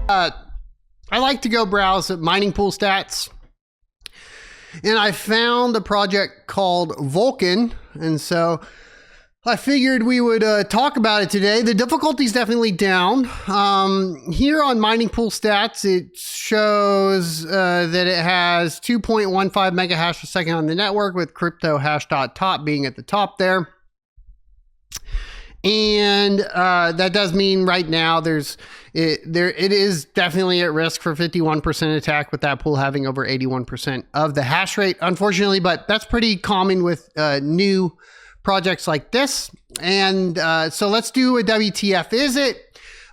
I like to go browse at MiningPoolStats, and I found a project called Vulkan, and so I figured we would talk about it today. The difficulty is definitely down. Here on MiningPoolStats, it shows that it has 2.15 mega hash per second on the network, with crypto hash.top being at the top there. And that does mean right now it is definitely at risk for 51% attack, with that pool having over 81% of the hash rate, unfortunately, but that's pretty common with new projects like this. And so let's do a WTF is it.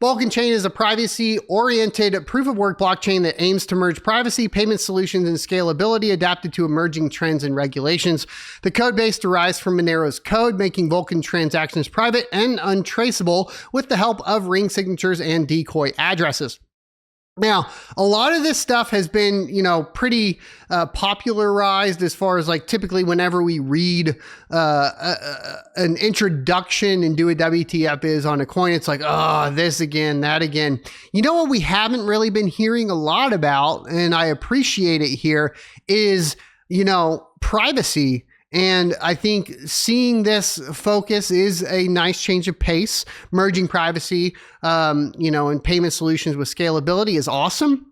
Vulkanchain is a privacy-oriented proof-of-work blockchain that aims to merge privacy, payment solutions, and scalability adapted to emerging trends and regulations. The code base derives from Monero's code, making Vulkan transactions private and untraceable with the help of ring signatures and decoy addresses. Now, a lot of this stuff has been, pretty popularized as far as like typically whenever we read an introduction and do a WTF is on a coin, it's like, oh, this again, that again. You know what we haven't really been hearing a lot about, and I appreciate it here, is, privacy. And I think seeing this focus is a nice change of pace. Merging privacy, and payment solutions with scalability is awesome.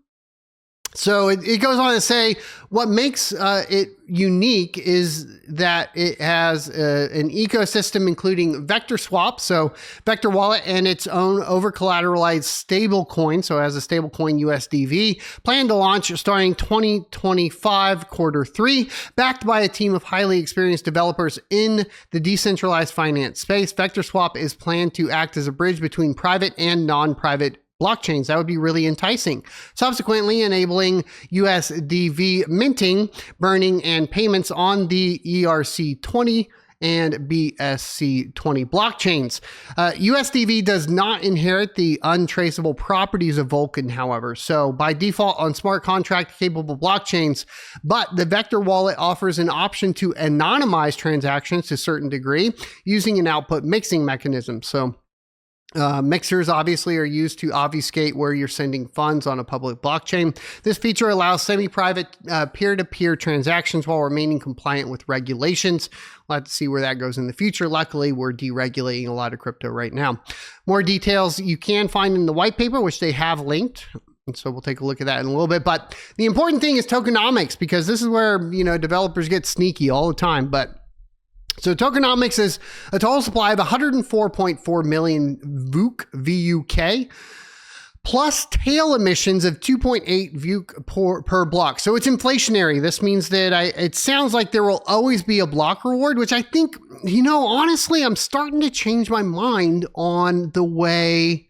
So it goes on to say what makes it unique is that it has an ecosystem including vector swap, so vector wallet, and its own over collateralized stable coin. So it has a stable coin USDV planned to launch starting 2025 Q3, backed by a team of highly experienced developers in the decentralized finance space. Vector swap is planned to act as a bridge between private and non-private blockchains. That would be really enticing. Subsequently, enabling USDV minting, burning, and payments on the ERC20 and BSC20 blockchains. USDV does not inherit the untraceable properties of Vulkan, however, so by default on smart contract capable blockchains, but the vector wallet offers an option to anonymize transactions to a certain degree using an output mixing mechanism. So mixers obviously are used to obfuscate where you're sending funds on a public blockchain. This feature allows semi-private peer-to-peer transactions while remaining compliant with regulations. We'll have to see where that goes in the future. Luckily, we're deregulating a lot of crypto right now. More details you can find in the white paper, which they have linked. And so we'll take a look at that in a little bit. But the important thing is tokenomics, because this is where, developers get sneaky all the time. So tokenomics is a total supply of 104.4 million VUK plus tail emissions of 2.8 VUK per block. So it's inflationary. This means that it sounds like there will always be a block reward, which I think, honestly, I'm starting to change my mind on the way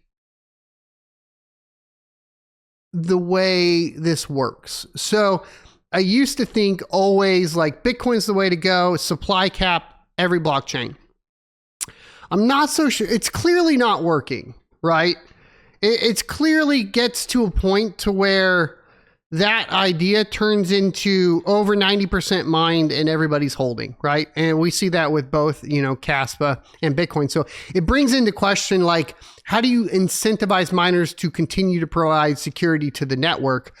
this works. So I used to think always like Bitcoin's the way to go, supply cap every blockchain. I'm not so sure. It's clearly not working, right? It's clearly gets to a point to where that idea turns into over 90% mined and everybody's holding, right? And we see that with both, kaspa and Bitcoin. So it brings into question, like, how do you incentivize miners to continue to provide security to the network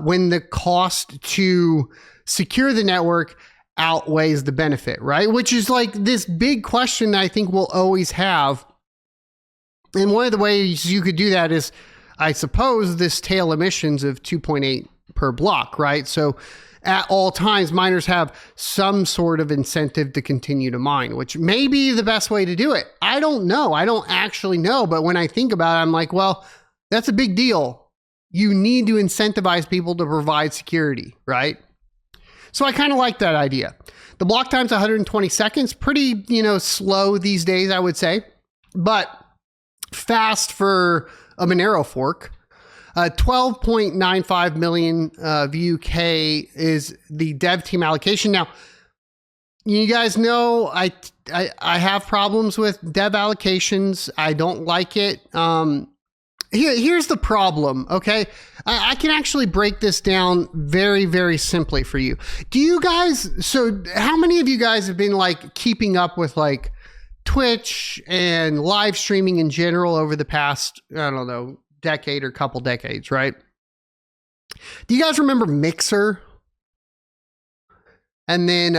when the cost to secure the network outweighs the benefit, right? Which is like this big question that I think we'll always have. And one of the ways you could do that is, I suppose, this tail emissions of 2.8 per block, right? So at all times, miners have some sort of incentive to continue to mine, which may be the best way to do it. I don't know. I don't actually know. But when I think about it, I'm like, well, that's a big deal. You need to incentivize people to provide security, right? So I kind of like that idea. The block time's 120 seconds, pretty, slow these days, I would say, but fast for a Monero fork. 12.95 million VUK is the dev team allocation. Now, you guys know I have problems with dev allocations. I don't like it. Here's the problem, okay? I can actually break this down very, very simply for you. So how many of you guys have been like keeping up with like Twitch and live streaming in general over the past, decade or couple decades, right? Do you guys remember Mixer? And then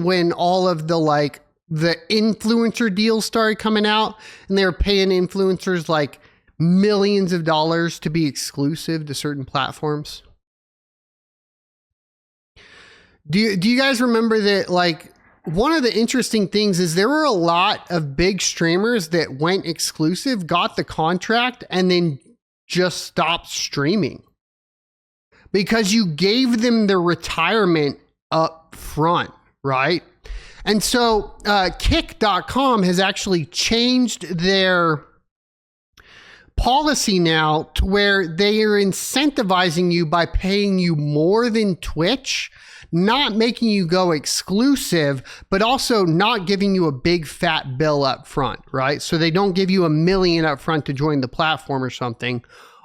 when all of the influencer deals started coming out and they were paying influencers like millions of dollars to be exclusive to certain platforms. Do you guys remember that? Like, one of the interesting things is there were a lot of big streamers that went exclusive, got the contract, and then just stopped streaming because you gave them the retirement up front, right? And so Kick.com has actually changed their policy now to where they are incentivizing you by paying you more than Twitch, not making you go exclusive, but also not giving you a big fat bill up front, right? So they don't give you $1 million up front to join the platform or something.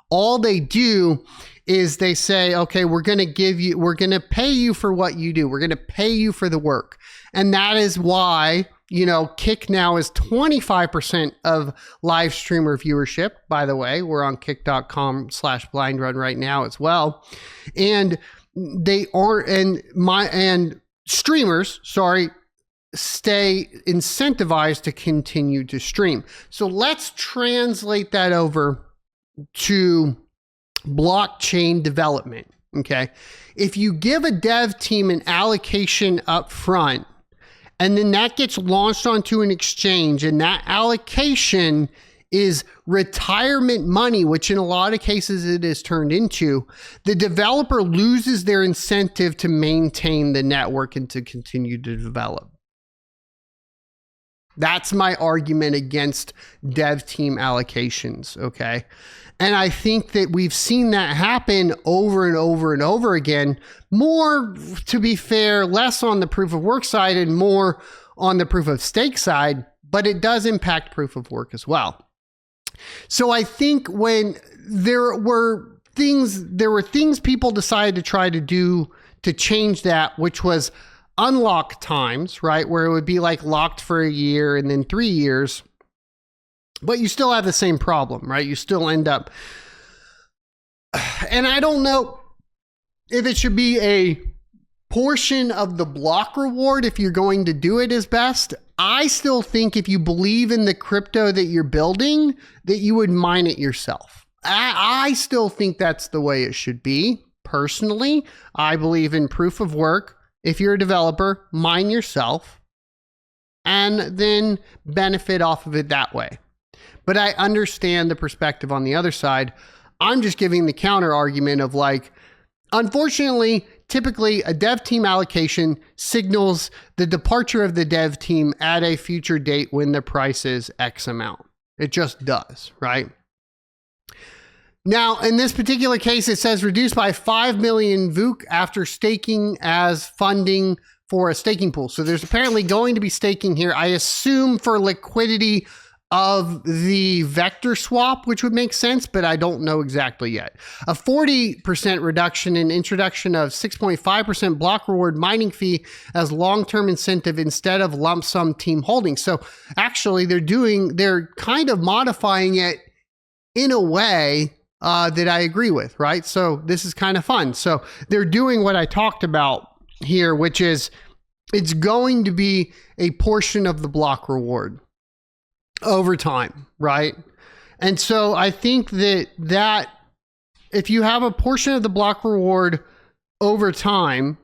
All they do is they say, okay, we're going to pay you for what you do. We're going to pay you for the work. And that is why, Kick now is 25% of live streamer viewership. By the way, we're on kick.com/blindrun right now as well. And streamers, stay incentivized to continue to stream. So let's translate that over to blockchain development. Okay. If you give a dev team an allocation up front, and then that gets launched onto an exchange, and that allocation is retirement money, which in a lot of cases it is turned into, the developer loses their incentive to maintain the network and to continue to develop. That's my argument against dev team allocations, okay? And I think that we've seen that happen over and over and over again. More, to be fair, less on the proof of work side and more on the proof of stake side, but it does impact proof of work as well. So I think when there were things people decided to try to do to change that, which was unlock times, right? Where it would be like locked for a year and then 3 years. But you still have the same problem, right? You still end up, and I don't know if it should be a portion of the block reward if you're going to do it as best. I still think if you believe in the crypto that you're building, that you would mine it yourself. I still think that's the way it should be. Personally, I believe in proof of work. If you're a developer, mine yourself and then benefit off of it that way. But I understand the perspective on the other side. I'm just giving the counter argument of unfortunately, typically a dev team allocation signals the departure of the dev team at a future date when the price is X amount. It just does, right? Now, in this particular case, it says reduced by 5 million VUC after staking as funding for a staking pool. So there's apparently going to be staking here, I assume for liquidity of the vector swap, which would make sense, but I don't know exactly yet. A 40% reduction in introduction of 6.5% block reward mining fee as long-term incentive instead of lump sum team holding. So actually they're kind of modifying it in a way that I agree with, right? So this is kind of fun. So they're doing what I talked about here, which is it's going to be a portion of the block reward over time, right? And so I think that if you have a portion of the block reward over time,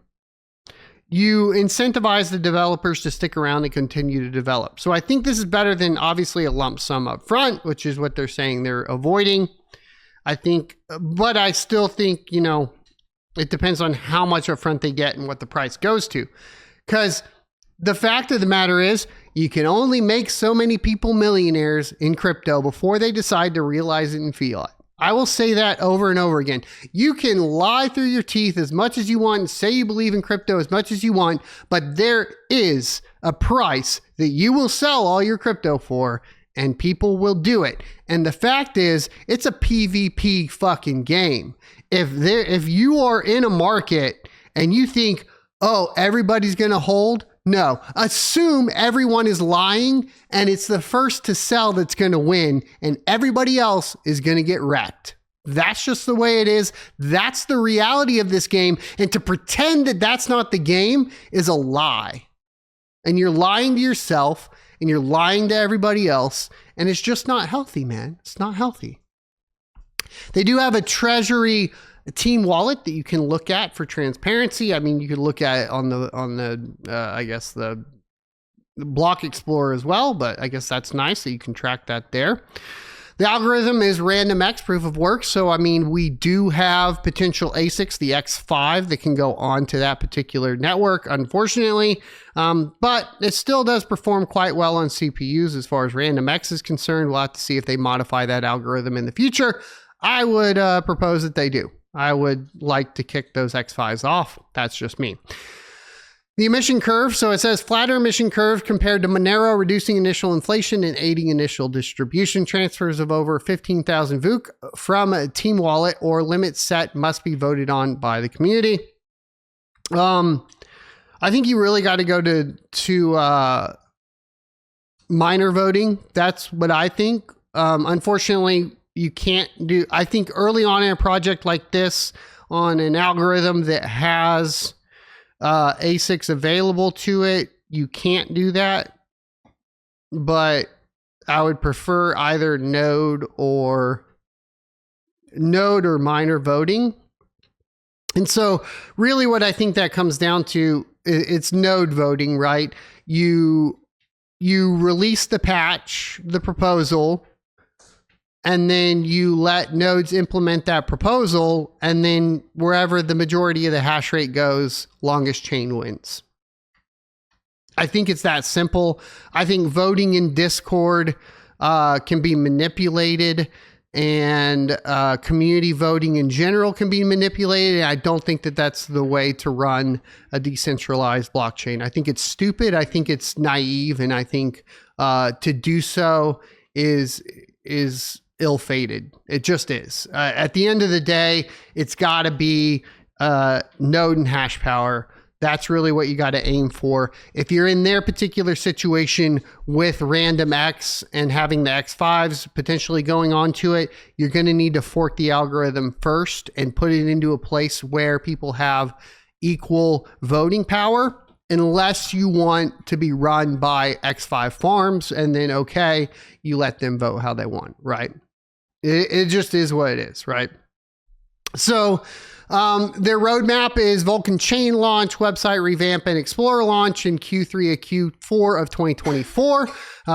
you incentivize the developers to stick around and continue to develop. So I think this is better than obviously a lump sum up front, which is what they're saying they're avoiding. But I still think, it depends on how much upfront they get and what the price goes to. Because the fact of the matter is, you can only make so many people millionaires in crypto before they decide to realize it in fiat. I will say that over and over again. You can lie through your teeth as much as you want and say you believe in crypto as much as you want, but there is a price that you will sell all your crypto for, and people will do it. And the fact is, it's a PvP fucking game. If you are in a market and you think, oh, everybody's going to hold No. Assume everyone is lying and it's the first to sell that's going to win and everybody else is going to get wrecked. That's just the way it is. That's the reality of this game. And to pretend that that's not the game is a lie. And you're lying to yourself and you're lying to everybody else. And it's just not healthy, man. It's not healthy. They do have a treasury team wallet that you can look at for transparency. I mean, you could look at it on the I guess the block explorer as well, but I guess that's nice that you can track that there. The algorithm is RandomX proof of work. So, I mean, we do have potential ASICs, the X5 that can go onto that particular network, unfortunately. But it still does perform quite well on CPUs as far as RandomX is concerned. We'll have to see if they modify that algorithm in the future. I would propose that they do. I would like to kick those X5s off. That's just me. The emission curve. So it says flatter emission curve compared to Monero, reducing initial inflation and aiding initial distribution. Transfers of over 15,000 VUC from a team wallet or limit set must be voted on by the community. I think you really got to go to miner voting. That's what I think. Unfortunately, you can't do, I think early on in a project like this on an algorithm that has ASICs available to it, you can't do that. But I would prefer either node or miner voting. And so really what I think that comes down to, it's node voting, right? You release the patch, the proposal, and then you let nodes implement that proposal, and then wherever the majority of the hash rate goes, longest chain wins. I think it's that simple. I think voting in Discord can be manipulated, and community voting in general can be manipulated. I don't think that that's the way to run a decentralized blockchain. I think it's stupid. I think it's naive, and I think to do so is ill-fated. It just is. At the end of the day, it's got to be node and hash power. That's really what you got to aim for. If you're in their particular situation with RandomX and having the X5s potentially going onto it, you're going to need to fork the algorithm first and put it into a place where people have equal voting power, unless you want to be run by X5 farms, and then, okay, you let them vote how they want, right? It just is what it is, right? So their roadmap is Vulkanchain launch, website revamp, and Explorer launch in Q3 and Q4 of 2024,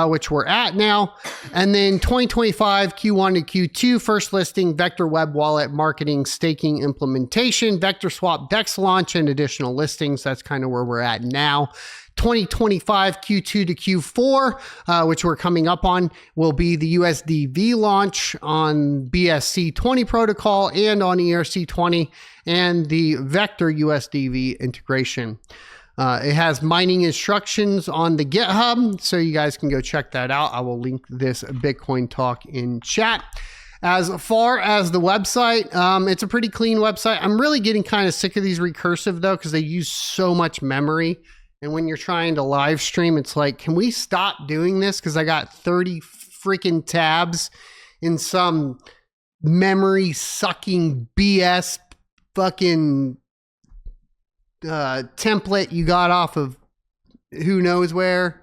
which we're at now. And then 2025, Q1 to Q2, first listing, Vector Web Wallet, marketing, staking, implementation, Vector Swap DEX launch, and additional listings. That's kind of where we're at now. 2025 Q2 to Q4, which we're coming up on, will be the USDV launch on BSC20 protocol and on ERC20, and the Vector USDV integration. It has mining instructions on the GitHub, so you guys can go check that out. I will link this Bitcoin talk in chat. As far as the website, it's a pretty clean website. I'm really getting kind of sick of these recursive though, because they use so much memory. And when you're trying to live stream, it's like, can we stop doing this? Because I got 30 freaking tabs in some memory sucking BS fucking template you got off of who knows where,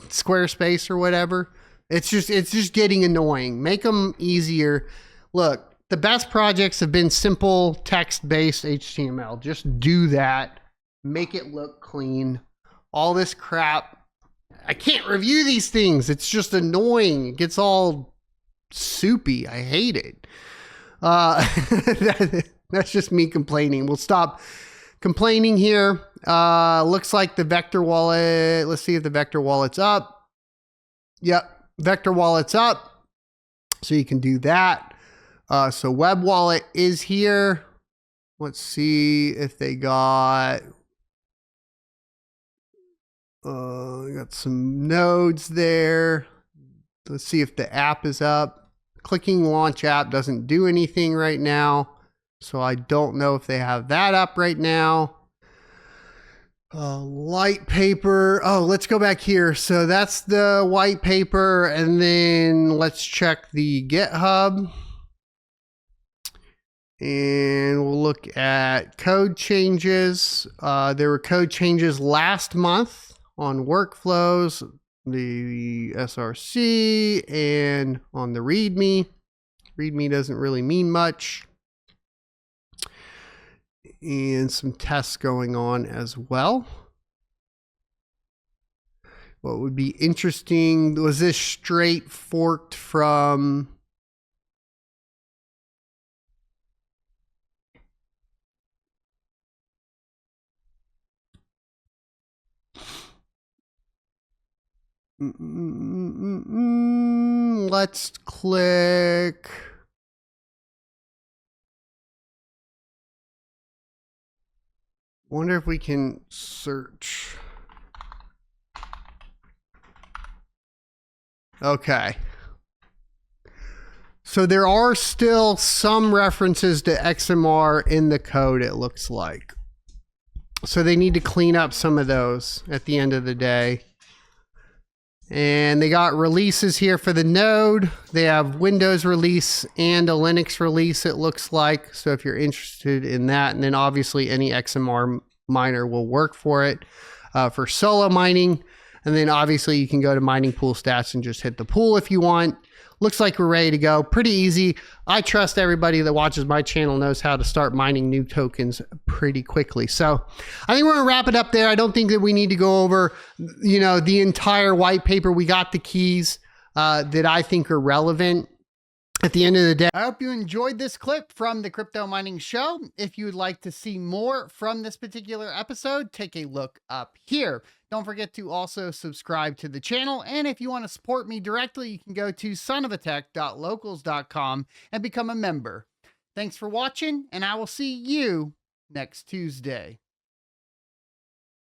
Squarespace or whatever. It's just getting annoying. Make them easier. Look, the best projects have been simple text-based HTML. Just do that. Make it look clean. All this crap. I can't review these things. It's just annoying. It gets all soupy. I hate it. That's just me complaining. We'll stop complaining here. Looks like the Vector wallet. Let's see if the Vector wallet's up. Yep. Vector wallet's up. So you can do that. So web wallet is here. Let's see if they got some nodes there. Let's see if the app is up. Clicking launch app doesn't do anything right now, so I don't know if they have that up right now. Light paper. Oh, let's go back here. So that's the white paper. And then let's check the GitHub. And we'll look at code changes. There were code changes last month on workflows, the SRC, and on the README. README doesn't really mean much. And some tests going on as well. What would be interesting, was this straight forked from let's click. Wonder if we can search. Okay. So there are still some references to XMR in the code, it looks like. So they need to clean up some of those at the end of the day. And they got releases here for the node. They have Windows release and a Linux release, it looks like. So if you're interested in that, and then obviously any XMR miner will work for it for solo mining. And then obviously you can go to MiningPoolStats and just hit the pool if you want. Looks like we're ready to go. Pretty easy. I trust everybody that watches my channel knows how to start mining new tokens pretty quickly. So I think we're gonna wrap it up there. I don't think that we need to go over, you know, the entire white paper. We got the keys that I think are relevant. At the end of the day, I hope you enjoyed this clip from the Crypto Mining Show. If you would like to see more from this particular episode, take a look up here. Don't forget to also subscribe to the channel. And if you want to support me directly, you can go to sonofatech.locals.com and become a member. Thanks for watching, and I will see you next Tuesday.